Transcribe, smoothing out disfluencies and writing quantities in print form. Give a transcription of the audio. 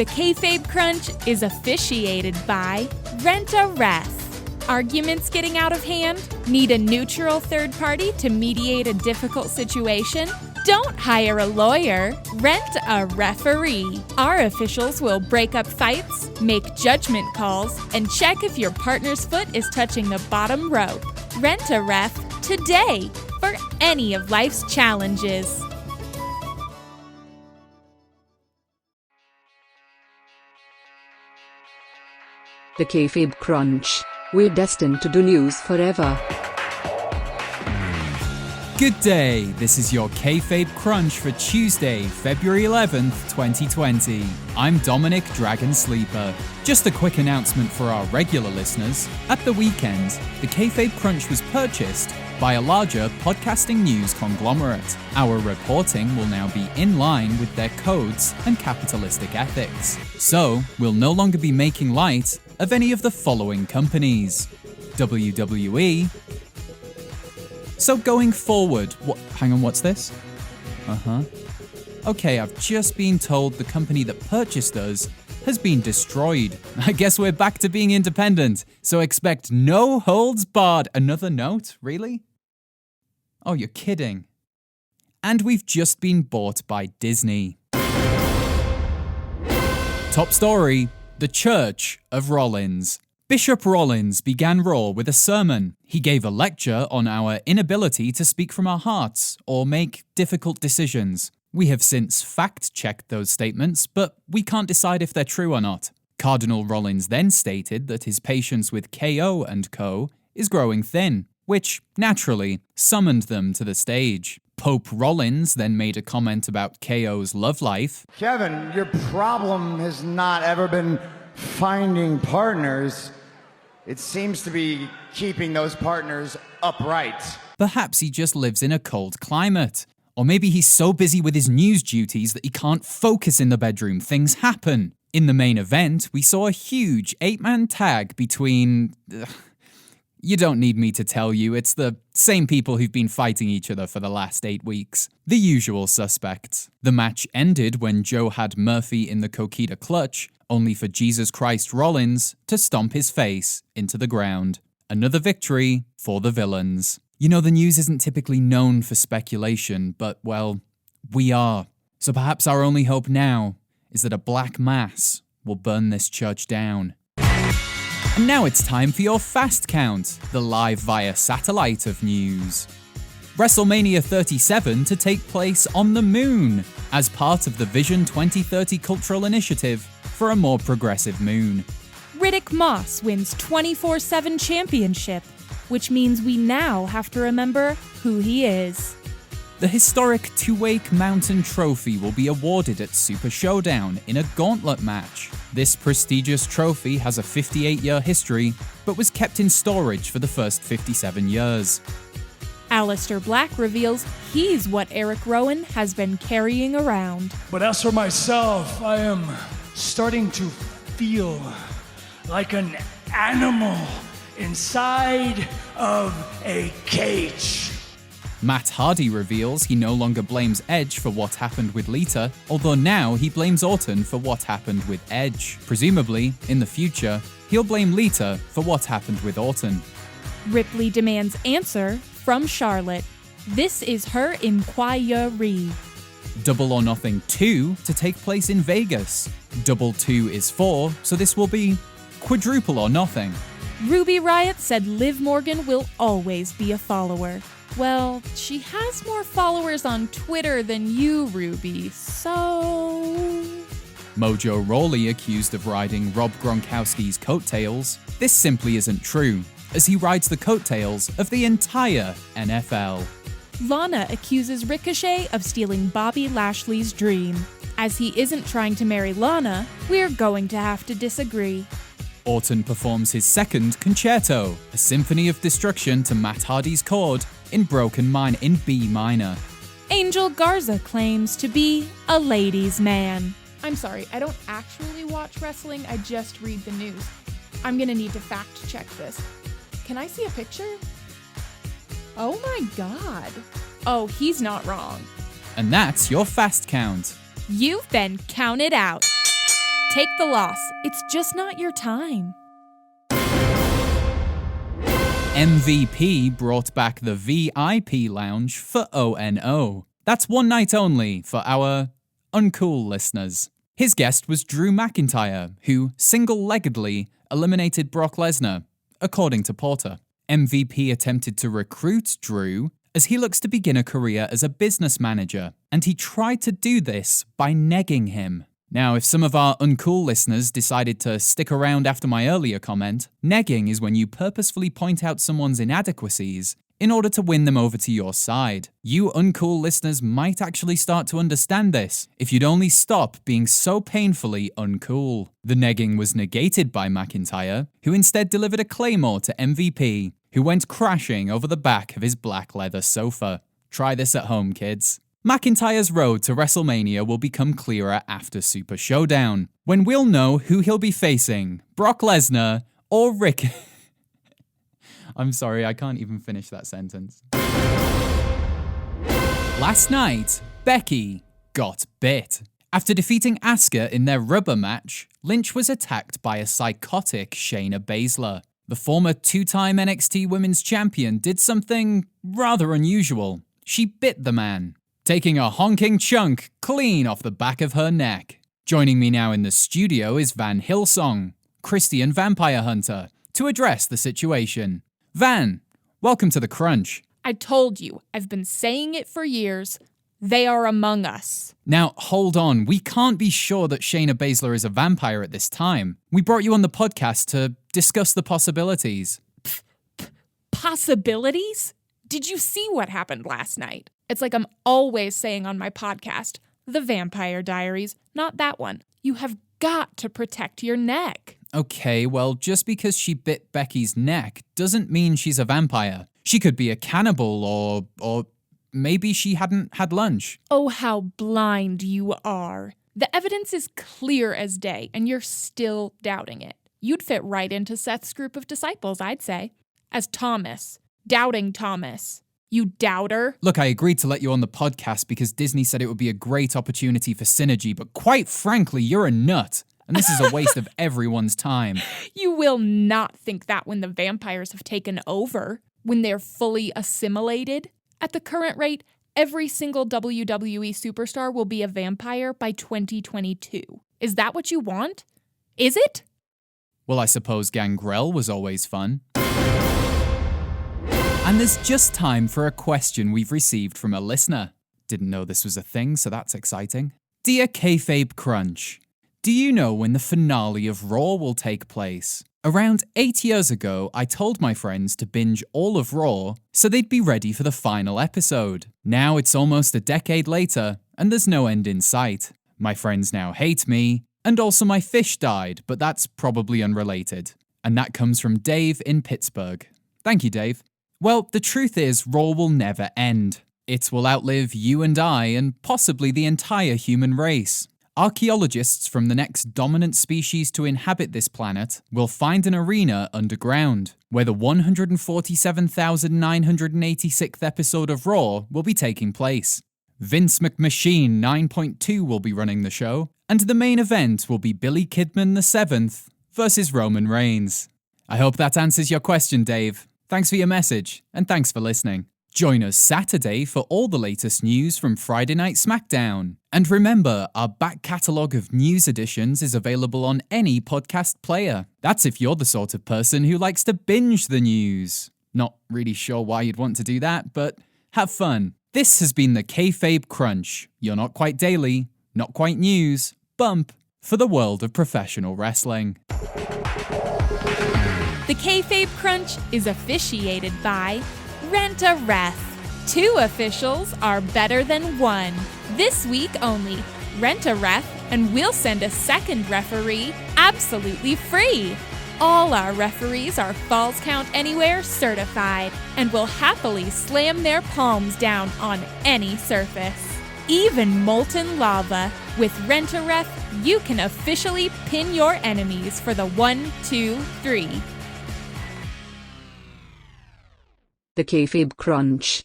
The Kayfabe Crunch is officiated by Rent a Ref. Arguments getting out of hand? Need a neutral third party to mediate a difficult situation? Don't hire a lawyer, rent a referee. Our officials will break up fights, make judgment calls, and check if your partner's foot is touching the bottom rope. Rent a ref today for any of life's challenges. The Kayfabe Crunch. We're destined to do news forever. Good day, this is your Kayfabe Crunch for Tuesday, February 11th, 2020. I'm Dominic Dragon Sleeper. Just a quick announcement for our regular listeners. At the weekend, the Kayfabe Crunch was purchased by a larger podcasting news conglomerate. Our reporting will now be in line with their codes and capitalistic ethics. So, we'll no longer be making light of any of the following companies: WWE. So going forward, hang on, what's this? Okay, I've just been told the company that purchased us has been destroyed. I guess we're back to being independent, so expect no holds barred. Another note? Really? Oh, you're kidding. And we've just been bought by Disney. Top story: the Church of Rollins. Bishop Rollins began Raw with a sermon. He gave a lecture on our inability to speak from our hearts or make difficult decisions. We have since fact-checked those statements, but we can't decide if they're true or not. Cardinal Rollins then stated that his patience with KO and co. is growing thin, which, naturally, summoned them to the stage. Pope Rollins then made a comment about KO's love life. Kevin, your problem has not ever been finding partners. It seems to be keeping those partners upright. Perhaps he just lives in a cold climate. Or maybe he's so busy with his news duties that he can't focus in the bedroom. Things happen. In the main event, we saw a huge 8-man tag between... You don't need me to tell you, it's the same people who've been fighting each other for the last 8 weeks. The usual suspects. The match ended when Joe had Murphy in the Coquita clutch, only for Jesus Christ Rollins to stomp his face into the ground. Another victory for the villains. You know, the news isn't typically known for speculation, but, well, we are. So perhaps our only hope now is that a black mass will burn this church down. And now it's time for your Fast Count, the live via satellite of news. WrestleMania 37 to take place on the moon, as part of the Vision 2030 cultural initiative for a more progressive moon. Riddick Moss wins 24/7 championship, which means we now have to remember who he is. The historic Tuwake Mountain Trophy will be awarded at Super Showdown in a gauntlet match. This prestigious trophy has a 58-year history, but was kept in storage for the first 57 years. Aleister Black reveals he's what Eric Rowan has been carrying around. But as for myself, I am starting to feel like an animal inside of a cage. Matt Hardy reveals he no longer blames Edge for what happened with Lita, although now he blames Orton for what happened with Edge. Presumably, in the future, he'll blame Lita for what happened with Orton. Ripley demands answer from Charlotte. This is her inquiry. Double or Nothing 2 to take place in Vegas. Double 2 is 4, so this will be Quadruple or Nothing. Ruby Riott said Liv Morgan will always be a follower. Well, she has more followers on Twitter than you, Ruby, so... Mojo Rawley accused of riding Rob Gronkowski's coattails. This simply isn't true, as he rides the coattails of the entire NFL. Lana accuses Ricochet of stealing Bobby Lashley's dream. As he isn't trying to marry Lana, we're going to have to disagree. Orton performs his second concerto, a symphony of destruction to Matt Hardy's chord in B minor. Angel Garza claims to be a ladies' man. I'm sorry, I don't actually watch wrestling, I just read the news. I'm gonna need to fact check this. Can I see a picture? Oh my god. Oh, he's not wrong. And that's your Fast Count. You've been counted out. Take the loss. It's just not your time. MVP brought back the VIP lounge for ONO. That's one night only for our uncool listeners. His guest was Drew McIntyre, who single-leggedly eliminated Brock Lesnar, according to Porter. MVP attempted to recruit Drew as he looks to begin a career as a business manager, and he tried to do this by negging him. Now, if some of our uncool listeners decided to stick around after my earlier comment, negging is when you purposefully point out someone's inadequacies in order to win them over to your side. You uncool listeners might actually start to understand this if you'd only stop being so painfully uncool. The negging was negated by McIntyre, who instead delivered a claymore to MVP, who went crashing over the back of his black leather sofa. Try this at home, kids. McIntyre's road to WrestleMania will become clearer after Super Showdown, when we'll know who he'll be facing, Brock Lesnar or Rick... I'm sorry, I can't even finish that sentence. Last night, Becky got bit. After defeating Asuka in their rubber match, Lynch was attacked by a psychotic Shayna Baszler. The former two-time NXT Women's Champion did something rather unusual. She bit the man, taking a honking chunk clean off the back of her neck. Joining me now in the studio is Van Hillsong, Christian Vampire Hunter, to address the situation. Van, welcome to the Crunch. I told you, I've been saying it for years. They are among us. Now, hold on. We can't be sure that Shayna Baszler is a vampire at this time. We brought you on the podcast to discuss the possibilities. Possibilities? Did you see what happened last night? It's like I'm always saying on my podcast, The Vampire Diaries, not that one. You have got to protect your neck. Okay, well, just because she bit Becky's neck doesn't mean she's a vampire. She could be a cannibal or maybe she hadn't had lunch. Oh, how blind you are. The evidence is clear as day, and you're still doubting it. You'd fit right into Seth's group of disciples, I'd say. As Thomas. Doubting Thomas. You doubter. Look, I agreed to let you on the podcast because Disney said it would be a great opportunity for synergy, but quite frankly, you're a nut. And this is a waste of everyone's time. You will not think that when the vampires have taken over, when they're fully assimilated. At the current rate, every single WWE superstar will be a vampire by 2022. Is that what you want? Is it? Well, I suppose Gangrel was always fun. And there's just time for a question we've received from a listener. Didn't know this was a thing, so that's exciting. Dear Kayfabe Crunch, do you know when the finale of Raw will take place? Around 8 years ago, I told my friends to binge all of Raw so they'd be ready for the final episode. Now it's almost a decade later, and there's no end in sight. My friends now hate me, and also my fish died, but that's probably unrelated. And that comes from Dave in Pittsburgh. Thank you, Dave. Well, the truth is, Raw will never end. It will outlive you and I, and possibly the entire human race. Archaeologists from the next dominant species to inhabit this planet will find an arena underground, where the 147,986th episode of Raw will be taking place. Vince McMachine 9.2 will be running the show, and the main event will be Billy Kidman VII versus Roman Reigns. I hope that answers your question, Dave. Thanks for your message, and thanks for listening. Join us Saturday for all the latest news from Friday Night SmackDown. And remember, our back catalogue of news editions is available on any podcast player. That's if you're the sort of person who likes to binge the news. Not really sure why you'd want to do that, but have fun. This has been the Kayfabe Crunch. You're not quite daily, not quite news, bump for the world of professional wrestling. The Kayfabe Crunch is officiated by Rent a Ref. 2 officials are better than 1. This week only, rent a ref and we'll send a second referee absolutely free. All our referees are Falls Count Anywhere certified and will happily slam their palms down on any surface. Even molten lava. With Rent a Ref, you can officially pin your enemies for the 1, 2, 3. The Kayfabe Crunch.